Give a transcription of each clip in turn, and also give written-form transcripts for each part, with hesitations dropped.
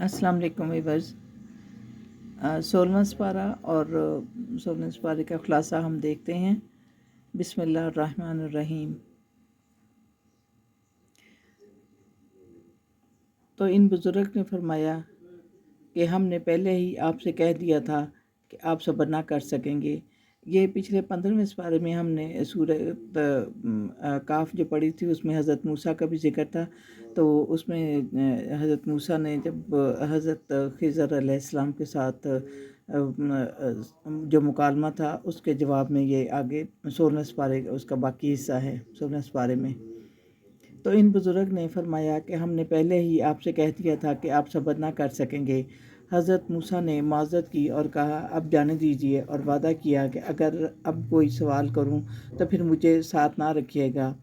अस्सलाम वालेकुम वीवर्स। 16वां पारा और 16वें पारे का खुलासा हम देखते हैं। बिस्मिल्लाहिर्रहमानिर्रहीम। तो इन बुज़ुर्ग ने फरमाया कि हमने पहले ही आपसे कह दिया था कि आप सब्र ना कर सकेंगे। ये पिछले 15वें पारे में हमने सूरह काफ जो पढ़ी थी, उसमें हज़रत मूसा का भी ज़िक्र था। तो उसमें हज़रत मूसा ने जब हज़रत खिज़र अलैहिस्सलाम के साथ जो मुकालमा था, उसके जवाब में ये आगे 16वें पारे उसका बाकी हिस्सा है 16वें पारे में। तो इन बुज़ुर्ग ने फरमाया कि हमने पहले ही आपसे कह दिया था कि आप सब्र ना कर सकेंगे। हज़रत मूसा ने माज़रत की और कहा अब जाने दीजिए, और वादा किया कि अगर अब कोई सवाल करूं तो फिर मुझे साथ ना रखिएगा।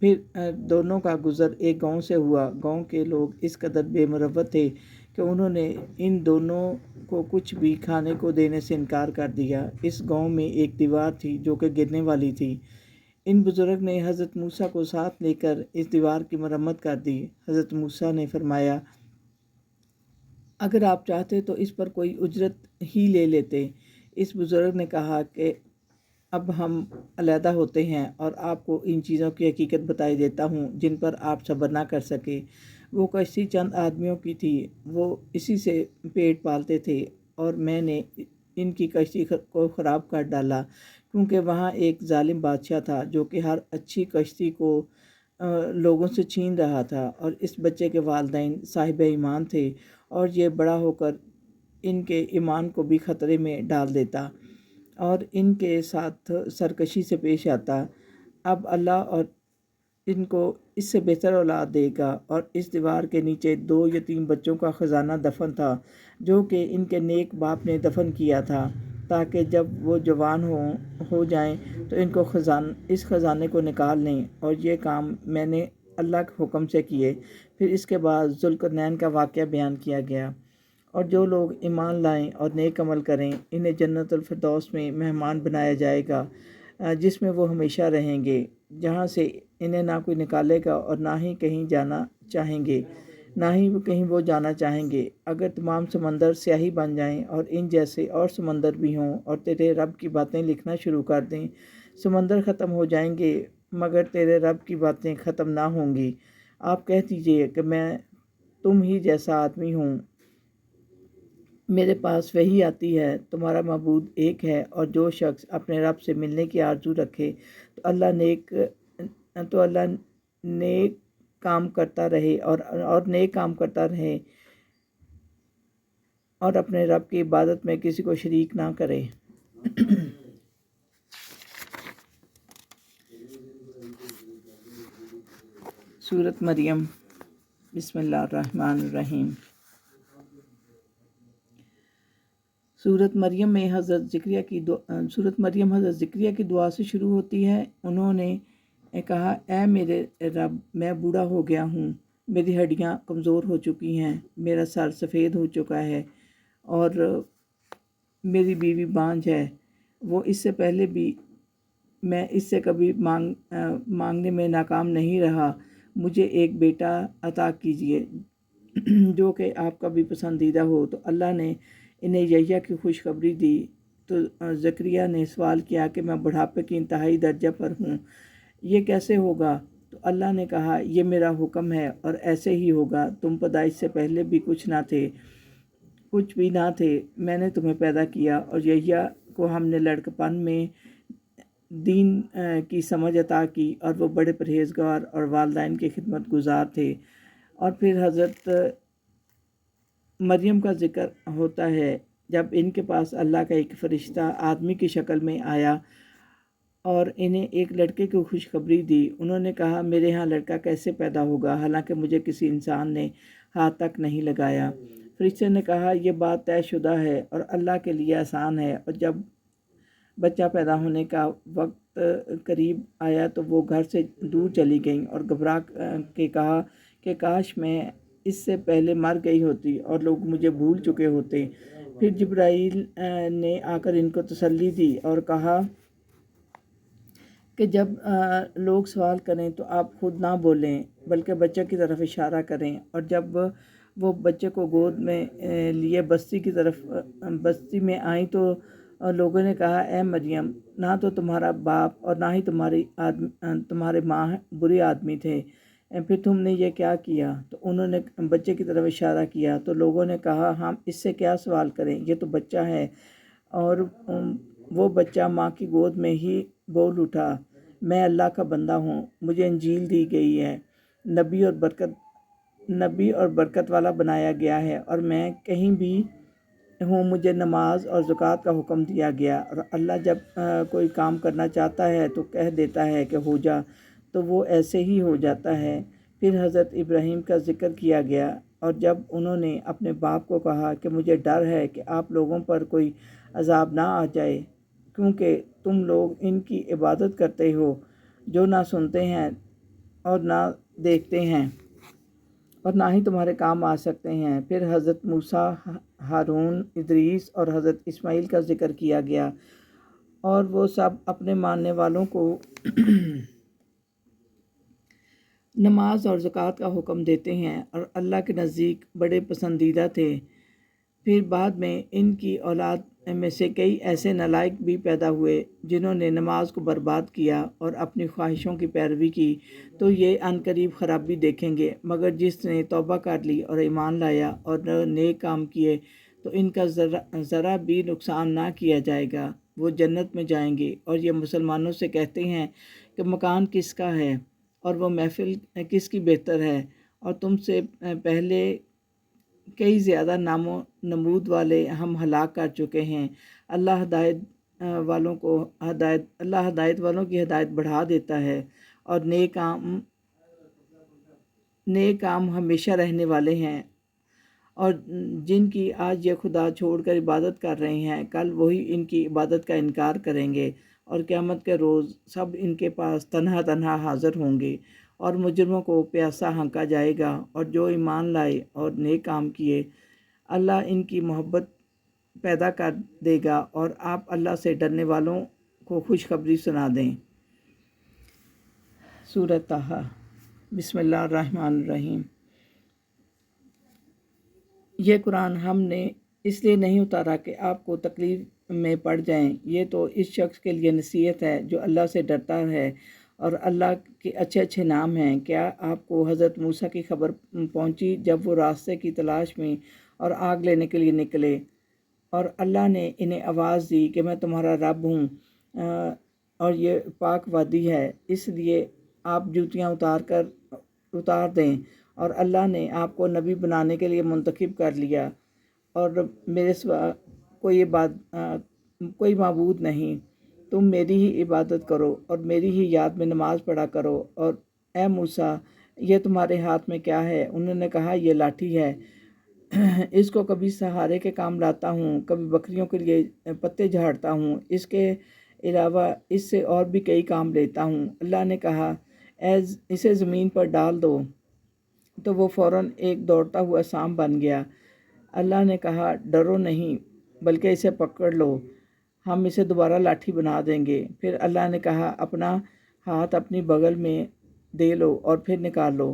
फिर दोनों का गुज़र एक गांव से हुआ। गांव के लोग इस कदर बेमुरव्वत थे कि उन्होंने इन दोनों को कुछ भी खाने को देने से इनकार कर दिया। इस गांव में एक दीवार थी जो कि गिरने वाली थी। इन बुज़ुर्ग ने हज़रत मूसा को साथ लेकर इस दीवार की मरम्मत कर दी। हज़रत मूसा ने फरमाया अगर आप चाहते तो इस पर कोई उजरत ही ले लेते। इस बुज़ुर्ग ने कहा कि अब हम अलहदा होते हैं और आपको इन चीज़ों की हकीकत बताई देता हूँ जिन पर आप सब्र ना कर सके। वो कश्ती चंद आदमियों की थी, वो इसी से पेट पालते थे, और मैंने इनकी कश्ती को ख़राब कर डाला क्योंकि वहाँ एक जालिम बादशाह था जो कि हर अच्छी कश्ती को लोगों से छीन रहा था। और इस बच्चे के वालिदैन साहिब ईमान थे और ये बड़ा होकर इनके ईमान को भी ख़तरे में डाल देता और इनके साथ सरकशी से पेश आता। अब अल्लाह और इनको इससे बेहतर औलाद देगा। और इस दीवार के नीचे 2 यतीम बच्चों का ख़जाना दफन था जो कि इनके नेक बाप ने दफन किया था, ताकि जब वो जवान हो जाएं तो इनको इस ख़जाने को निकाल लें। और ये काम मैंने अल्लाह के हुक्म से किए। फिर इसके बाद ज़ुल्करनैन का वाक़या बयान किया गया। और जो लोग ईमान लाएं और नेक अमल करें, इन्हें जन्नतुल फिरदौस में मेहमान बनाया जाएगा, जिसमें वो हमेशा रहेंगे, जहाँ से इन्हें ना कोई निकालेगा और ना ही कहीं जाना चाहेंगे, ना ही कहीं वो जाना चाहेंगे। अगर तमाम समंदर स्याही बन जाएं और इन जैसे और समंदर भी हों और तेरे रब की बातें लिखना शुरू कर दें, समंदर ख़त्म हो जाएंगे मगर तेरे रब की बातें ख़त्म ना होंगी। आप कह दीजिए कि मैं तुम ही जैसा आदमी हूँ, मेरे पास वही आती है, तुम्हारा मबूद एक है। और जो शख्स अपने रब से मिलने की आरजू रखे तो अल्लाह नेक काम करता रहे और नेक काम करता रहे और अपने रब की इबादत में किसी को शरीक ना करे। सूरत मरियम। बिस्मिल्लाहिर्रहमानिर्रहीम। सूरत मरियम हज़रत ज़िक्रिया की दुआ से शुरू होती है। उन्होंने कहा, ऐ मेरे रब, मैं बूढ़ा हो गया हूँ, मेरी हड्डियाँ कमज़ोर हो चुकी हैं, मेरा सर सफ़ेद हो चुका है और मेरी बीवी बांझ है। वो इससे पहले भी मैं इससे कभी मांगने में नाकाम नहीं रहा। मुझे एक बेटा अता कीजिए जो कि आपका भी पसंदीदा हो। तो अल्लाह ने इन्हें यहया की खुशखबरी दी। तो ज़करिया ने सवाल किया कि मैं बुढ़ापे की इंतहाई दर्जा पर हूँ, ये कैसे होगा? तो अल्लाह ने कहा, ये मेरा हुक्म है और ऐसे ही होगा। तुम पैदाइश से पहले भी कुछ भी ना थे, मैंने तुम्हें पैदा किया। और यहया को हमने लड़कपन में दीन की समझ अता की और वो बड़े परहेज़गार और वालिदैन के खिदमत गुजार थे। और फिर हज़रत मरियम का ज़िक्र होता है जब इनके पास अल्लाह का एक फ़रिश्ता आदमी की शक्ल में आया और इन्हें एक लड़के की खुशखबरी दी। उन्होंने कहा, मेरे यहाँ लड़का कैसे पैदा होगा, हालांकि मुझे किसी इंसान ने हाथ तक नहीं लगाया। फरिश्ते ने कहा, यह बात तयशुदा है और अल्लाह के लिए आसान है। और जब बच्चा पैदा होने का वक्त करीब आया तो वो घर से दूर चली गई और घबरा के कहा कि काश मैं इससे पहले मर गई होती और लोग मुझे भूल चुके होते। फिर जिब्राईल ने आकर इनको तसल्ली दी और कहा कि जब लोग सवाल करें तो आप खुद ना बोलें बल्कि बच्चों की तरफ इशारा करें, और जब وہ بچے کو گود میں لیے بستی میں آئیں تو لوگوں نے کہا اے مریم، نہ تو تمہارا باپ اور نہ ہی تمہارے ماں برے آدمی تھے، پھر تم نے یہ کیا کیا؟ تو انہوں نے بچے کی طرف اشارہ کیا تو لوگوں نے کہا ہم اس سے کیا سوال کریں، یہ تو بچہ ہے۔ اور وہ بچہ ماں کی گود میں ہی بول اٹھا، میں اللہ کا بندہ ہوں، مجھے انجیل دی گئی ہے، نبی اور برکت والا بنایا گیا ہے، اور میں کہیں بھی ہوں مجھے نماز اور زکوٰۃ کا حکم دیا گیا، اور اللہ جب کوئی کام کرنا چاہتا ہے تو کہہ دیتا ہے کہ ہو جا، تو وہ ایسے ہی ہو جاتا ہے۔ پھر حضرت ابراہیم کا ذکر کیا گیا، اور جب انہوں نے اپنے باپ کو کہا کہ مجھے ڈر ہے کہ آپ لوگوں پر کوئی عذاب نہ آ جائے، کیونکہ تم لوگ ان کی عبادت کرتے ہو جو نہ سنتے ہیں اور نہ دیکھتے ہیں اور نہ ہی تمہارے کام آ سکتے ہیں۔ پھر حضرت موسیٰ، ہارون، ادریس اور حضرت اسماعیل کا ذکر کیا گیا، اور وہ سب اپنے ماننے والوں کو نماز اور زکوٰۃ کا حکم دیتے ہیں اور اللہ کے نزدیک بڑے پسندیدہ تھے۔ پھر بعد میں ان کی اولاد میں سے کئی ایسے نالائق بھی پیدا ہوئے جنہوں نے نماز کو برباد کیا اور اپنی خواہشوں کی پیروی کی، تو یہ عنقریب خرابی دیکھیں گے۔ مگر جس نے توبہ کر لی اور ایمان لایا اور نیک کام کیے تو ان کا ذرا بھی نقصان نہ کیا جائے گا، وہ جنت میں جائیں گے۔ اور یہ مسلمانوں سے کہتے ہیں کہ مکان کس کا ہے اور وہ محفل کس کی بہتر ہے، اور تم سے پہلے کئی زیادہ نام و نمود والے ہم ہلاک کر چکے ہیں۔ اللہ ہدایت والوں کی ہدایت بڑھا دیتا ہے، اور نیک کام ہمیشہ رہنے والے ہیں، اور جن کی آج یہ خدا چھوڑ کر عبادت کر رہے ہیں کل وہی ان کی عبادت کا انکار کریں گے، اور قیامت کے روز سب ان کے پاس تنہا تنہا حاضر ہوں گے، اور مجرموں کو پیاسا ہانکا جائے گا، اور جو ایمان لائے اور نیک کام کیے اللہ ان کی محبت پیدا کر دے گا، اور آپ اللہ سے ڈرنے والوں کو خوشخبری سنا دیں۔ سورہ طٰہٰ۔ بسم اللہ الرحمن الرحیم۔ یہ قرآن ہم نے اس لیے نہیں اتارا کہ آپ کو تکلیف میں پڑ جائیں، یہ تو اس شخص کے لیے نصیحت ہے جو اللہ سے ڈرتا ہے اور اللہ کے اچھے اچھے نام ہیں۔ کیا آپ کو حضرت موسیٰ کی خبر پہنچی جب وہ راستے کی تلاش میں اور آگ لینے کے لیے نکلے، اور اللہ نے انہیں آواز دی کہ میں تمہارا رب ہوں، اور یہ پاک وادی ہے، اس لیے آپ جوتیاں اتار دیں، اور اللہ نے آپ کو نبی بنانے کے لیے منتخب کر لیا، اور میرے سوا کوئی معبود نہیں، تم میری ہی عبادت کرو اور میری ہی یاد میں نماز پڑھا کرو۔ اور اے موسیٰ، یہ تمہارے ہاتھ میں کیا ہے؟ انہوں نے کہا یہ لاٹھی ہے، اس کو کبھی سہارے کے کام لاتا ہوں، کبھی بکریوں کے لیے پتے جھاڑتا ہوں، اس کے علاوہ اس سے اور بھی کئی کام لیتا ہوں۔ اللہ نے کہا اسے زمین پر ڈال دو، تو وہ فوراً ایک دوڑتا ہوا سانپ بن گیا۔ اللہ نے کہا ڈرو نہیں بلکہ اسے پکڑ لو، ہم اسے دوبارہ لاٹھی بنا دیں گے۔ پھر اللہ نے کہا اپنا ہاتھ اپنی بغل میں دے لو اور پھر نکال لو،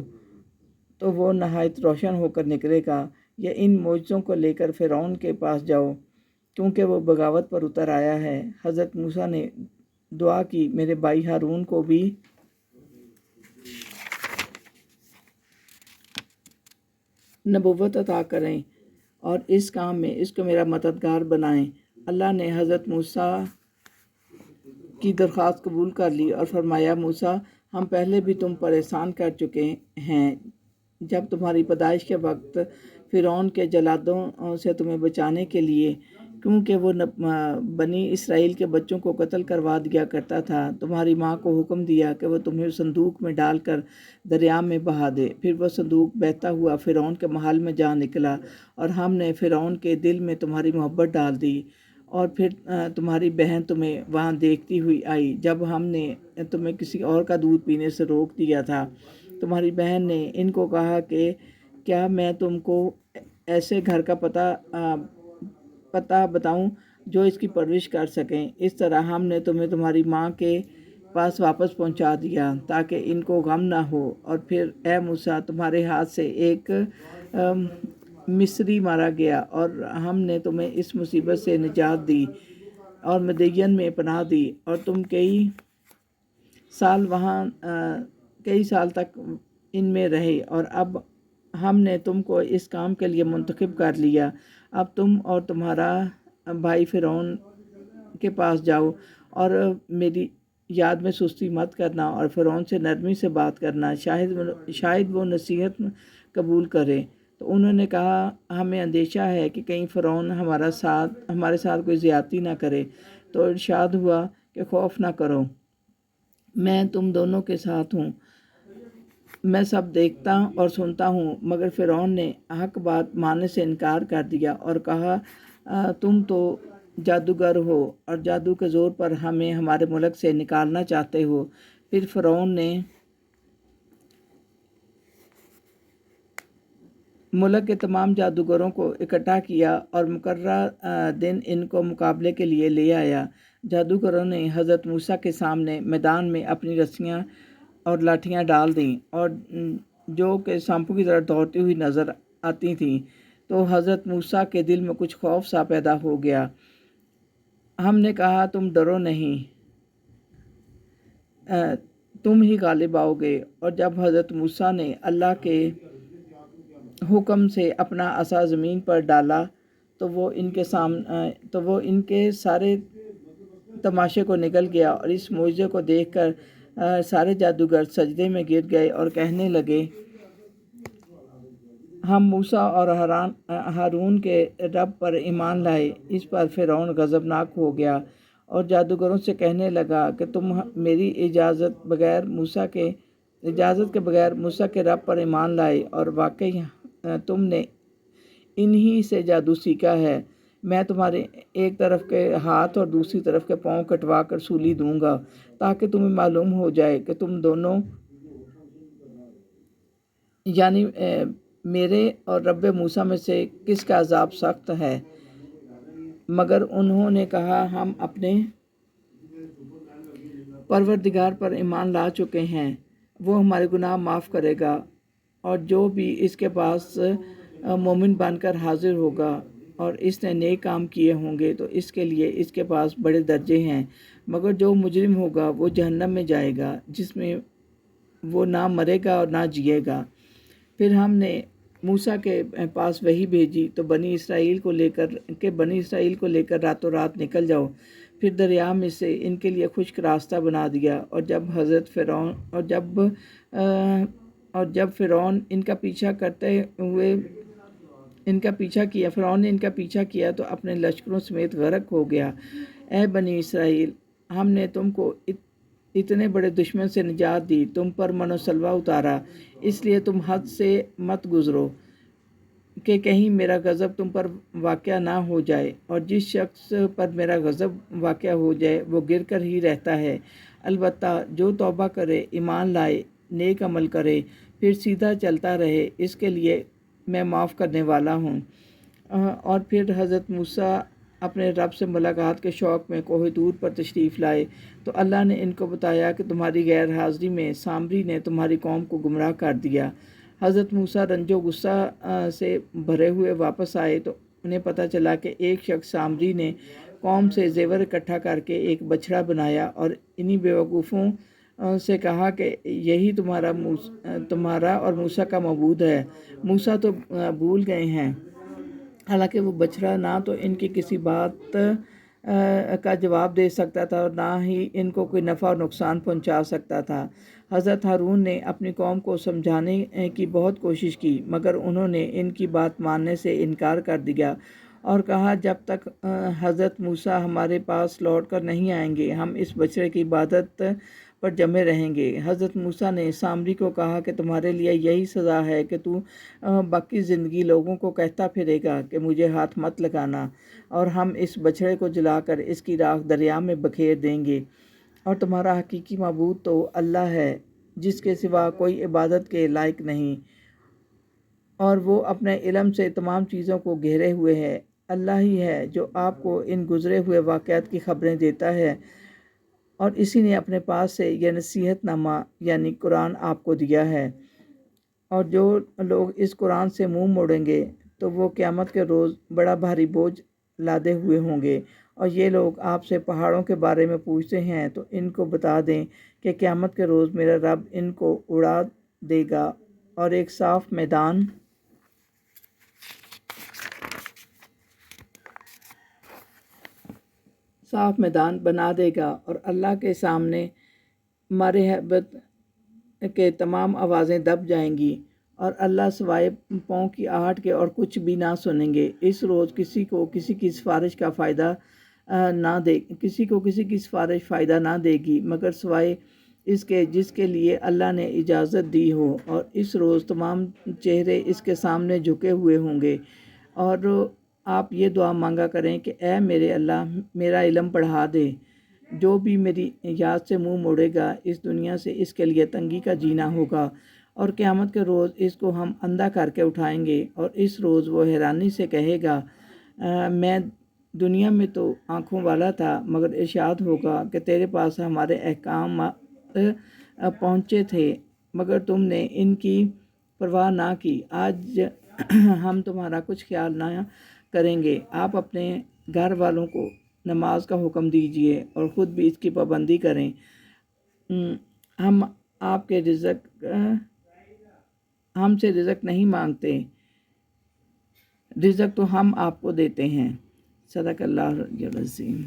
تو وہ نہایت روشن ہو کر نکلے گا۔ یا ان معجزوں کو لے کر فرعون کے پاس جاؤ، کیونکہ وہ بغاوت پر اتر آیا ہے۔ حضرت موسیٰ نے دعا کی میرے بھائی ہارون کو بھی نبوت عطا کریں اور اس کام میں اس کو میرا مددگار بنائیں۔ اللہ نے حضرت موسیٰ کی درخواست قبول کر لی اور فرمایا موسیٰ، ہم پہلے بھی تم پر احسان کر چکے ہیں جب تمہاری پیدائش کے وقت فرعون کے جلادوں سے تمہیں بچانے کے لیے، کیونکہ وہ بنی اسرائیل کے بچوں کو قتل کروا دیا کرتا تھا، تمہاری ماں کو حکم دیا کہ وہ تمہیں صندوق میں ڈال کر دریا میں بہا دے۔ پھر وہ صندوق بہتا ہوا فرعون کے محل میں جا نکلا، اور ہم نے فرعون کے دل میں تمہاری محبت ڈال دی، اور پھر تمہاری بہن تمہیں وہاں دیکھتی ہوئی آئی جب ہم نے تمہیں کسی اور کا دودھ پینے سے روک دیا تھا۔ تمہاری بہن نے ان کو کہا کہ کیا میں تم کو ایسے گھر کا پتہ بتاؤں جو اس کی پرورش کر سکیں؟ اس طرح ہم نے تمہیں تمہاری ماں کے पास वापस पहुंचा दिया ताकि इनको गम ना हो। और फिर ए मूसा, तुम्हारे हाथ से एक मिस्री मारा गया और हमने तुम्हें इस मुसीबत से निजात दी और मदयन में पनाह दी, और तुम कई साल तक इनमें रहे, और अब हमने तुमको इस काम के लिए मुंतखब कर लिया। अब तुम और तुम्हारा भाई फ़िरौन के पास जाओ और मेरी याद में सुस्ती मत करना और फ़िरौन से नरमी से बात करना, शायद वो नसीहत कबूल करे। तो उन्होंने कहा, हमें अंदेशा है कि कहीं फ़िरौन हमारे साथ कोई ज़्यादती ना करे। तो इरशाद हुआ कि खौफ ना करो, मैं तुम दोनों के साथ हूँ, मैं सब देखता और सुनता हूँ। मगर फ़िरौन ने हक बात मानने से इनकार कर दिया और कहा, तुम तो जादूगर हो और जादू के ज़ोर पर हमें हमारे मुल्क से निकालना चाहते हो। फिर फ़िरौन ने मुल्क के तमाम जादूगरों को इकट्ठा किया और मुकर्रर दिन इनको मुकाबले के लिए ले आया। जादूगरों ने हज़रत मूसा के सामने मैदान में अपनी रस्सियाँ और लाठियाँ डाल दी और जो कि सांपों की तरह दौड़ती हुई नज़र आती थीं। तो हज़रत मूसा के दिल में कुछ खौफ सा पैदा हो गया। हमने कहा, तुम डरो नहीं, तुम ही गालिब आओगे। और जब हज़रत मूसा ने अल्लाह के हुक्म से अपना असा ज़मीन पर डाला तो वो इनके सारे तमाशे को निकल गया, और इस मौजज़े को देखकर सारे जादूगर सजदे में गिर गए और कहने लगे, हम मूसा और हारून के रब पर ईमान लाए। इस पर फ़िरौन गज़बनाक हो गया और जादूगरों से कहने लगा कि तुम मेरी इजाज़त के बगैर मूसा के रब पर ईमान लाए, और वाकई तुमने इन्हीं से जादू सीखा है। मैं तुम्हारे एक तरफ के हाथ और दूसरी तरफ के पाँव कटवा कर सूली दूंगा ताकि तुम्हें मालूम हो जाए कि तुम दोनों यानी मेरे और रब मूसा में से किसका अज़ाब सख्त है। मगर उन्होंने कहा, हम अपने परवरदिगार पर ईमान ला चुके हैं, वो हमारे गुनाह माफ़ करेगा, और जो भी इसके पास मोमिन बनकर हाजिर होगा और इसने नेक काम किए होंगे तो इसके लिए इसके पास बड़े दर्जे हैं। मगर जो मुजरिम होगा वो जहन्नम में जाएगा, जिसमें वो ना मरेगा और ना जिएगा। फिर हमने मूसा के पास वही भेजी तो बनी इसराइल को लेकर रातों रात निकल जाओ। फिर दरिया में से इनके लिए खुश्क रास्ता बना दिया। और जब फ़िरौन इनका पीछा किया तो अपने लश्करों समेत गर्क हो गया। ए बनी इसराइल, हमने तुमको इतने बड़े दुश्मन से निजात दी, तुम पर मनोसलवा उतारा, इसलिए तुम हद से मत गुज़रो कि कहीं मेरा गज़ब तुम पर वाक़या ना हो जाए। और जिस शख्स पर मेरा गज़ब वाक़या हो जाए वो गिर कर ही रहता है। अलबत्ता जो तौबा करे, ईमान लाए, नेक अमल करे, फिर सीधा चलता रहे, इसके लिए मैं माफ़ करने वाला हूँ। और फिर हज़रत मूसा अपने रब से मुलाकात के शौक़ में कोह तूर पर तशरीफ़ लाए तो अल्लाह ने इनको बताया कि तुम्हारी गैर हाज़िरी में सामरी ने तुम्हारी कौम को गुमराह कर दिया। हज़रत मूसा रंजो गुस्सा से भरे हुए वापस आए तो उन्हें पता चला कि एक शख्स सामरी ने कौम से ज़ेवर इकट्ठा करके एक बछड़ा बनाया और इन्हीं बेवकूफ़ों से कहा कि यही तुम्हारा और मूसा का मबूद है। मूसा तो भूल गए हैं, हालांकि वो बछड़ा ना तो इनकी किसी बात का जवाब दे सकता था और ना ही इनको कोई नफ़ा और नुकसान पहुंचा सकता था। हज़रत हारून ने अपनी कौम को समझाने की बहुत कोशिश की, मगर उन्होंने इनकी बात मानने से इनकार कर दिया और कहा, जब तक हज़रत मूसा हमारे पास लौट कर नहीं आएंगे हम इस बछड़े की इबादत पर जमे रहेंगे। हज़रत मूसा ने सामरी को कहा कि तुम्हारे लिए यही सज़ा है कि तू बाकी ज़िंदगी लोगों को कहता फिरेगा कि मुझे हाथ मत लगाना, और हम इस बछड़े को जलाकर इसकी राख दरिया में बखेर देंगे। और तुम्हारा हकीकी मबूद तो अल्लाह है, जिसके सिवा कोई इबादत के लायक नहीं, और वो अपने इल्म से तमाम चीज़ों को घेरे हुए है। अल्लाह ही है जो आपको इन गुज़रे हुए वाक़यात की खबरें देता है اور اسی نے اپنے پاس سے یہ نصیحت نامہ یعنی قرآن آپ کو دیا ہے، اور جو لوگ اس قرآن سے منہ موڑیں گے تو وہ قیامت کے روز بڑا بھاری بوجھ لادے ہوئے ہوں گے۔ اور یہ لوگ آپ سے پہاڑوں کے بارے میں پوچھتے ہیں تو ان کو بتا دیں کہ قیامت کے روز میرا رب ان کو اڑا دے گا اور ایک صاف میدان بنا دے گا، اور اللہ کے سامنے مرحبت کے تمام آوازیں دب جائیں گی، اور اللہ سوائے پاؤں کی آہٹ کے اور کچھ بھی نہ سنیں گے۔ اس روز کسی کو کسی کی سفارش فائدہ نہ دے گی مگر سوائے اس کے جس کے لیے اللہ نے اجازت دی ہو، اور اس روز تمام چہرے اس کے سامنے جھکے ہوئے ہوں گے، اور آپ یہ دعا مانگا کریں کہ اے میرے اللہ میرا علم بڑھا دے۔ جو بھی میری یاد سے منہ موڑے گا اس دنیا سے اس کے لیے تنگی کا جینا ہوگا، اور قیامت کے روز اس کو ہم اندھا کر کے اٹھائیں گے، اور اس روز وہ حیرانی سے کہے گا میں دنیا میں تو آنکھوں والا تھا، مگر ارشاد ہوگا کہ تیرے پاس ہمارے احکام پہنچے تھے مگر تم نے ان کی پرواہ نہ کی۔ آج ہم تمہارا کچھ خیال نہ کریں گے۔ آپ اپنے گھر والوں کو نماز کا حکم دیجئے اور خود بھی اس کی پابندی کریں۔ ہم آپ کے ہم سے رزق نہیں مانگتے، رزق تو ہم آپ کو دیتے ہیں۔ صدق اللہ العظیم۔